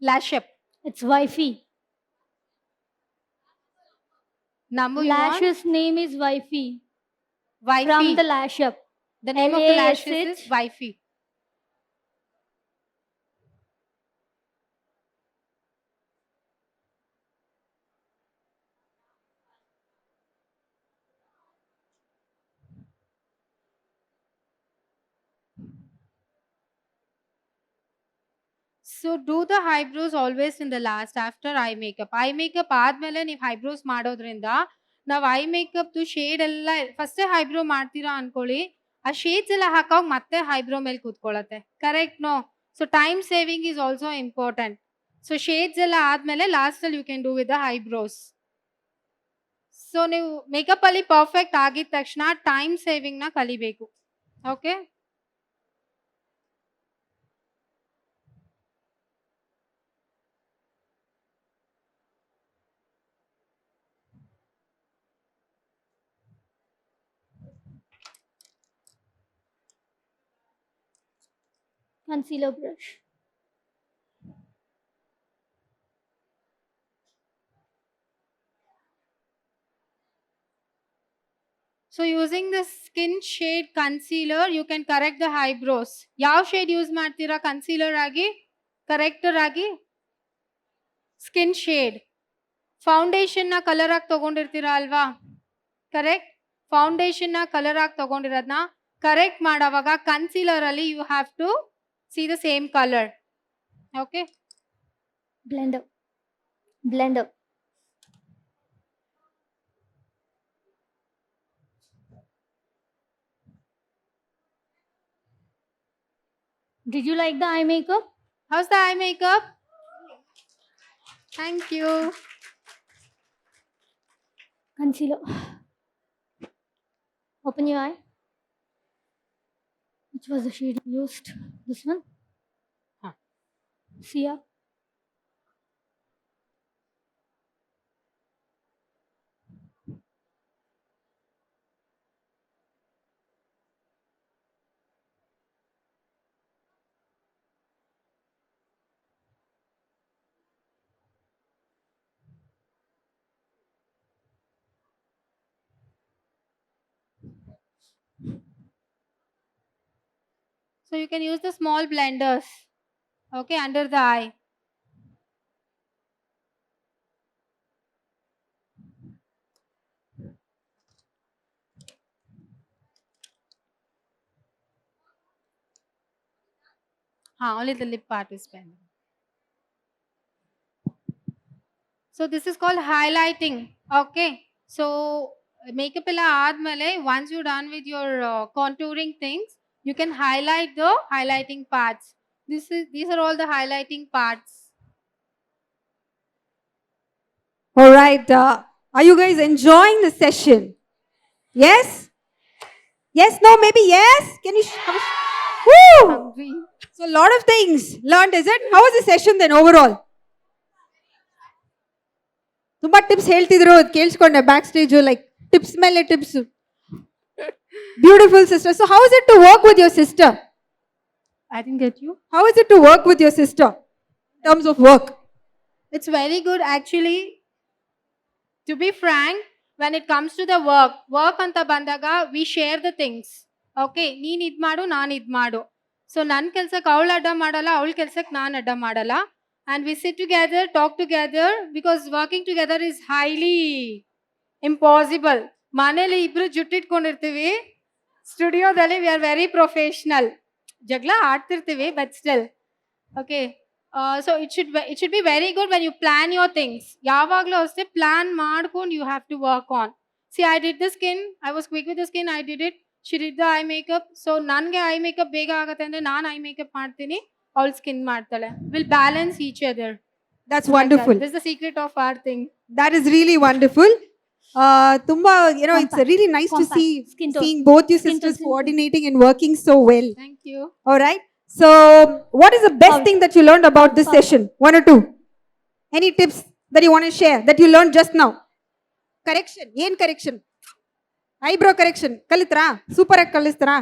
Lash up. It's wifey. Number you want? Lash's name is wifey. Wifey. From the lash up. The name of the lashes LASH. is wifey. So do the eyebrows always in the last after eye makeup. Eye makeup ಆದ್ಮೇಲೆ ನೀವು eyebrows ಮಾಡೋದ್ರಿಂದ ನಾವು I makeup shade ಎಲ್ಲ ಫಸ್ಟೇ eyebrow ಮಾಡ್ತೀರಾ ಅನ್ಕೊಳ್ಳಿ, ಆ shades ಎಲ್ಲ ಹಾಕೋವಾಗ ಮತ್ತೆ ಐಬ್ರೋ ಮೇಲೆ ಕೂತ್ಕೊಳ್ಳುತ್ತೆ. Correct no? So time saving is also important. So shades ಎಲ್ಲ ಆದ್ಮೇಲೆ ಲಾಸ್ಟ್ ಅಲ್ಲಿ you can do with the eyebrows. So ನೀವು ಮೇಕಪ್ ಅಲ್ಲಿ ಪರ್ಫೆಕ್ಟ್ ಆಗಿದ ತಕ್ಷಣ ಟೈಮ್ ಸೇವಿಂಗ್ ನ ಕಲಿಬೇಕು. Okay. Concealer brush. So using the skin shade concealer, you can correct the eyebrows. ಯಾವ ಶೇಡ್ ಯೂಸ್ ಮಾಡ್ತೀರಾ ಕನ್ಸೀಲರ್ ಆಗಿ, ಕರೆಕ್ಟರ್ ಆಗಿ? Skin shade. ಫೌಂಡೇಶನ್ ನ ಕಲರ್ ಆಗಿ ತಗೊಂಡಿರ್ತೀರಾ ಅಲ್ವಾ? ಕರೆಕ್ಟ್. ಫೌಂಡೇಶನ್ ನ ಕಲರ್ ಆಗಿ ತಗೊಂಡಿರೋದನ್ನ ಕರೆಕ್ಟ್ ಮಾಡೋವಾಗ ಕನ್ಸೀಲರ್ ಅಲ್ಲಿ you have to see the same colour. Okay. Blender. Blender. Did you like the eye makeup? How's the eye makeup? Thank you. Concealer. Open your eye. Which was the shade you used? This one? Huh. See ya. So you can use the small blenders. Okay, under the eye. Only the lip part is pending. So this is called highlighting. Okay. So makeup ella aadmele, once you're done with your contouring things, you can highlight the highlighting parts. These are all the highlighting parts. All right. Are you guys enjoying the session? Yes? Yes, no, maybe yes? Can you? Woo! Hungry. So, a lot of things learned, is it? How was the session then overall? ತುಂಬಾ tips ಹೇಳ್ತಿದ್ರು ಕೇಳಿಸ್ಕೊಂಡೆ backstage like tips ಮೇಲೆ tips. Beautiful sister. So how is it to work with your sister? I didn't get you. How is it to work with your sister in terms of work? It's very good actually. To be frank, when it comes to the work anta bandaga, we share the things. Okay, ನೀನ್ ಇದ್ ಮಾಡು ನಾನು ಇದ್ ಮಾಡು. So ನನ್ನ ಕೆಲ್ಸಕ್ಕೆ ಅವಳು ಅಡ್ಡ ಮಾಡಲ್ಲ, ಅವಳ ಕೆಲ್ಸಕ್ಕೆ ನಾನು ಅಡ್ಡ ಮಾಡಲ್ಲ. And we sit together, talk together, because working together is highly impossible. ಮನೇಲಿ ಇಬ್ರು ಜುಟ್ಟಿಟ್ಕೊಂಡಿರ್ತೀವಿ, ಸ್ಟುಡಿಯೋದಲ್ಲಿ we are very professional. ಜಗಳ ಆಡ್ತಿರ್ತೀವಿ, but still. Okay. So it should be very good when you plan your things. ಯಾವಾಗಲೂ ಅಷ್ಟೇ ಪ್ಲಾನ್ ಮಾಡ್ಕೊಂಡು you have to work on. See, I did the skin. I was quick with the skin. I did it. She did the eye makeup. So ನನಗೆ eye makeup ಬೇಗ ಆಗುತ್ತೆ ಅಂದ್ರೆ ನಾನು eye makeup ಮಾಡ್ತೀನಿ, ಅವಳು skin ಮಾಡ್ತಾಳೆ. We'll balance each other. That's wonderful. This is the secret of our thing. That is really wonderful. Tumba, it's really nice to see seeing both your sisters coordinating and working so well. Thank you. All right. So, what is the best thing that you learned about this session? One or two? Any tips that you want to share that you learned just now? Correction. Yen correction? Eyebrow correction. Kalitra? Super ak kalistara?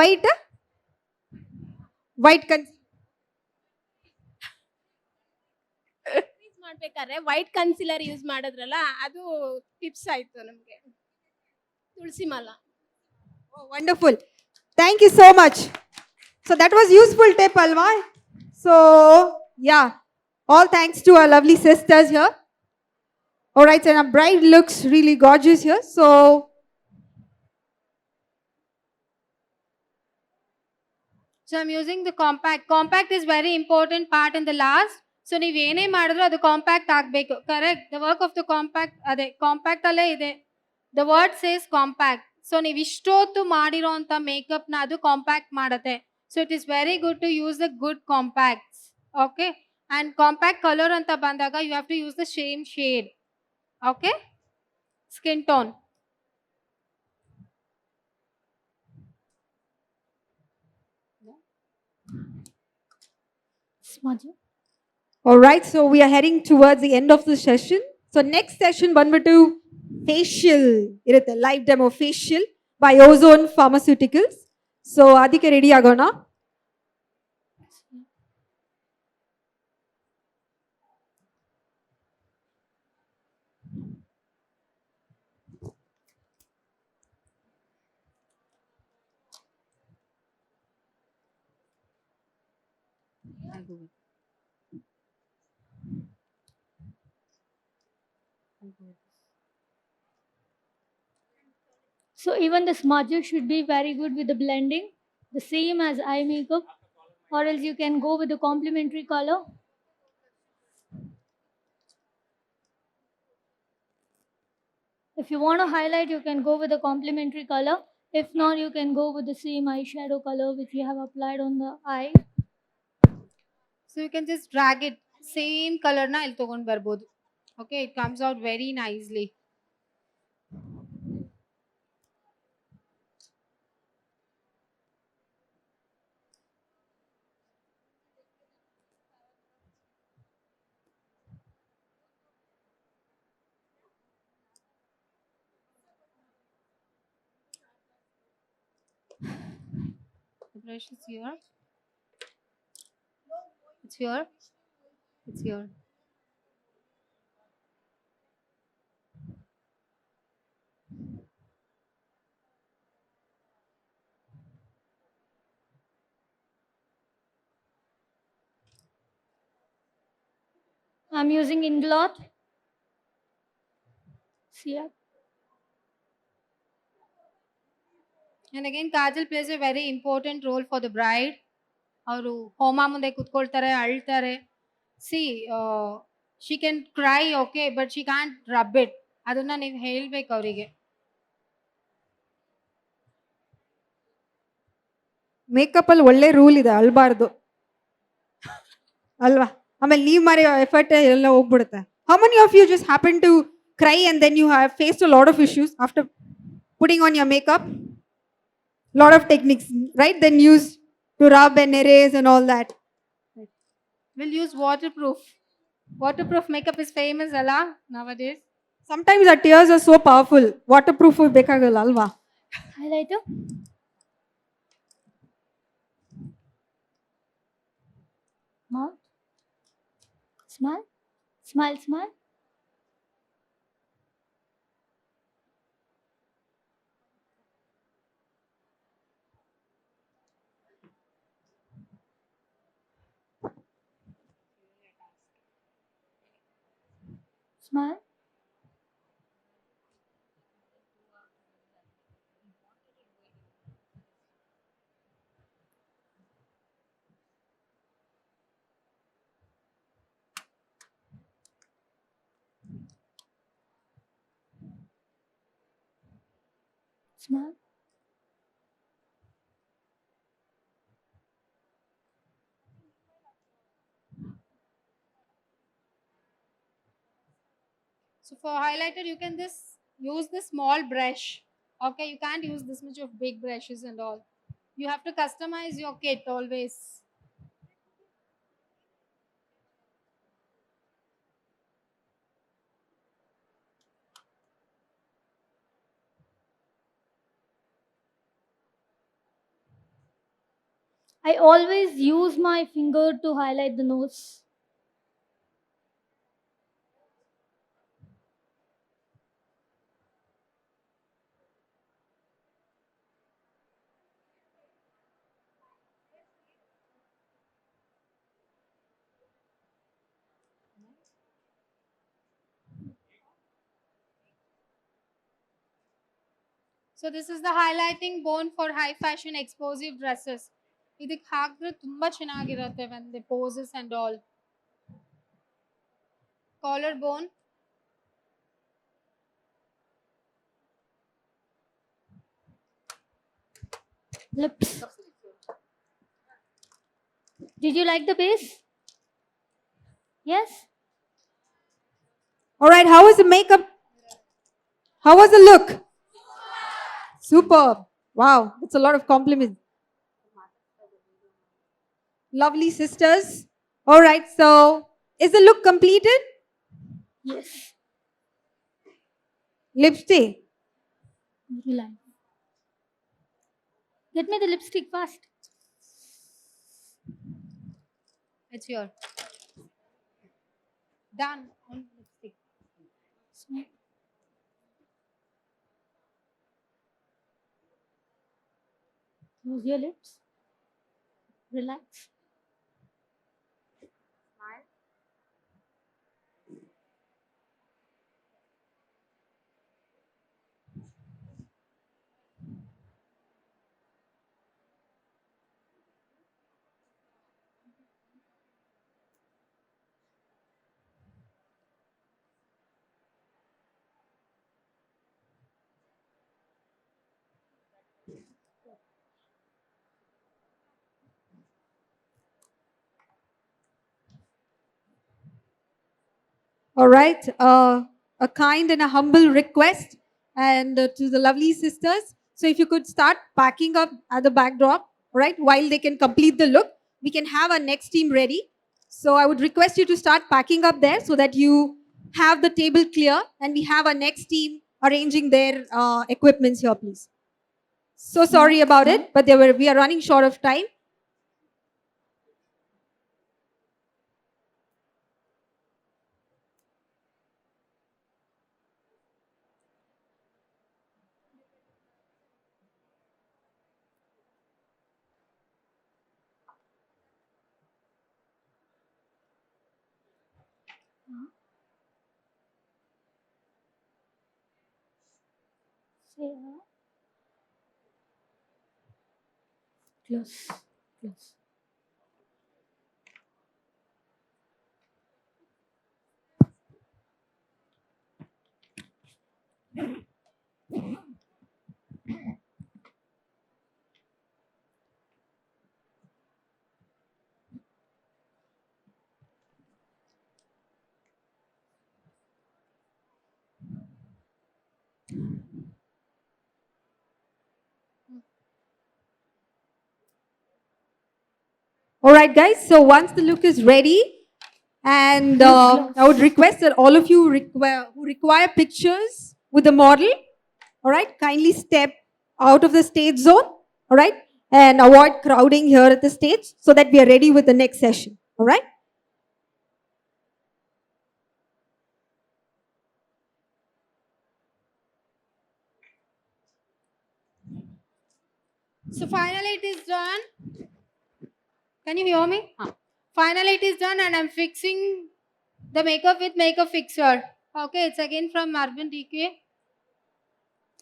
White? White concealer. ಮಾಡ್ಬೇಕಾದ್ರೆ white concealer use ಮಾಡಿದ್ರಲ್ಲ ಅದು tips ಆಯ್ತು ನಮಗೆ. ತುಳಸಿ ಮಾಲ. Oh, wonderful. Thank you so much. So that was useful tip, Alva. So yeah, all thanks to our lovely sisters here. All right, and our bride looks really gorgeous here. So I'm using the compact. Compact is very important part in the last. So ನೀವು ಏನೇ ಮಾಡಿದ್ರು ಅದು compact ಆಗಬೇಕು. Correct. The work of the compact ಅದೇ compact ಅಲ್ಲೇ ಇದೆ. The word says compact. So ನೀವು ಇಷ್ಟೊತ್ತು ಮಾಡಿರೋ ಅಂತ ಮೇಕಪ್ನ ಅದು ಕಾಂಪ್ಯಾಕ್ಟ್ ಮಾಡುತ್ತೆ. So it is very good to use the good compacts. Okay. And compact colour ಅಂತ ಬಂದಾಗ you have to use the same shade. Okay. Skin tone. Smudge. all right, so we are heading towards the end of the session. So next session ಬಂದ್ಬಿಟ್ಟು facial ಇರುತ್ತೆ, live demo facial by Ozone Pharmaceuticals. So ಅದಕ್ಕೆ ready ಆಗೋಣ. So even the smudger should be very good with the blending, the same as eye makeup, or else you can go with the complementary color. If you want to highlight, you can go with the complementary color. If not, you can go with the same eyeshadow color which you have applied on the eye. So you can just drag it. Same color na ಇಲ್ಲಿ ತಗೊಂಡು ಬರ್ಬೋದು. Okay, it comes out very nicely. The brush is here. It's here. It's here. I'm using Inglot. See ya. And again, Kajal plays a very important role for the bride. ಅವರು ಹೋಮ ಮುಂದೆ ಕುತ್ಕೊಳ್ತಾರೆ, ಅಳ್ತಾರೆ. See she can cry, okay, but she can't rub it. ಅದನ್ನ ನೀವು ಹೇಳ್ಬೇಕು ಅವರಿಗೆ. Makeup ಅಲ್ಲಿ ಒಳ್ಳೆ ರೂಲ್ ಇದೆ, ಅಳ್ಬಾರ್ದು ಅಲ್ವಾ? ಆಮೇಲೆ ನೀವು ಮಾರಿ ಎಫರ್ಟ್ ಎಲ್ಲ ಹೋಗ್ಬಿಡುತ್ತೆ. How many of you just happen to cry and then you have faced a lot of issues after putting on your makeup? Lot of techniques, right? Then used to rub and erase and all that. We'll use waterproof. Waterproof makeup is famous ಅಲ್ಲ nowadays. Sometimes our tears are so powerful. Waterproof ಬೇಕಾಗಲ್ಲ ಅಲ್ವಾ? Highlighter. Mouth. Smile. Smile, smile. Smile. Smile. So for highlighter, you can just use the small brush. Okay, you can't use this much of big brushes and all. You have to customize your kit always. I always use my finger to highlight the nose. So this is the highlighting bone for high fashion explosive dresses. ಇದಕ್ಕೆ ಹಾಕಿದ್ರೆ ತುಂಬಾ ಚೆನ್ನಾಗಿರುತ್ತೆ when the poses and all. Collar bone. Lips. Did you like the base? Yes? All right, how was the makeup? How was the look? Superb. Wow, that's a lot of compliments. Lovely sisters. All right, so is the look completed? Yes. Lipstick. Relax. Get me the lipstick fast. It's your done on lipstick. Smile. Close your lips. Relax. All right, a kind and a humble request and to the lovely sisters. So if you could start packing up at the backdrop, right, while they can complete the look, we can have our next team ready. So I would request you to start packing up there so that you have the table clear and we have our next team arranging their equipments here, please. So sorry about it, but we are running short of time. Say close. Close. All right, guys. So once the look is ready, and I would request that all of you who require pictures with the model, all right, kindly step out of the stage zone, all right, and avoid crowding here at the stage so that we are ready with the next session, all right? So finally it is done. Can you hear me? Finally it is done and I'm fixing the makeup with makeup fixer. Okay, it's again from Marvin DK.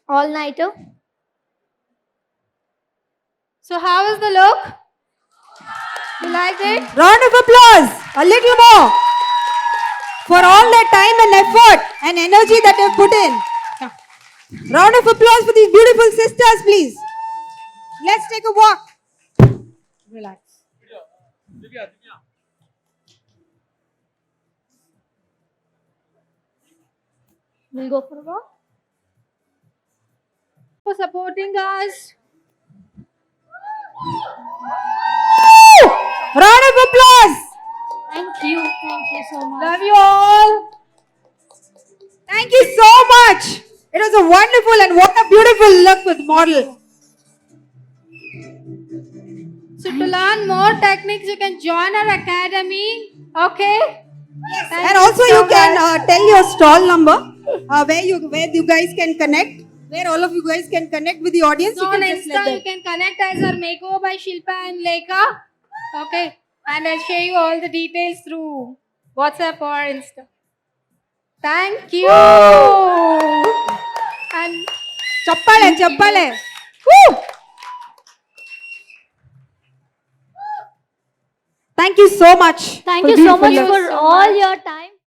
All nighter. So how is the look? You liked it? Round of applause, a little more for all their time and effort and energy that they've put in. Round of applause for these beautiful sisters, please. Let's take a walk. Relax. We'll go for a walk. For supporting us. Round of applause. Thank you. Thank you so much. Love you all. Thank you so much. It was a wonderful and what a beautiful look with model. So to learn more techniques, you can join our academy. Okay? Yes. Thank And you also so you can much. tell your stall number where you guys can connect. Where all of you guys can connect with the audience. So you on can just let Insta, them. you can connect as our makeover by Shilpa and Lekha. Okay? And I'll share you all the details through WhatsApp or Insta. Thank you. And ಚಪ್ಪಾಳೆ ಚಪ್ಪಾಳೆ. Thank you so much. Thank for you so beautiful much learning. for all your time.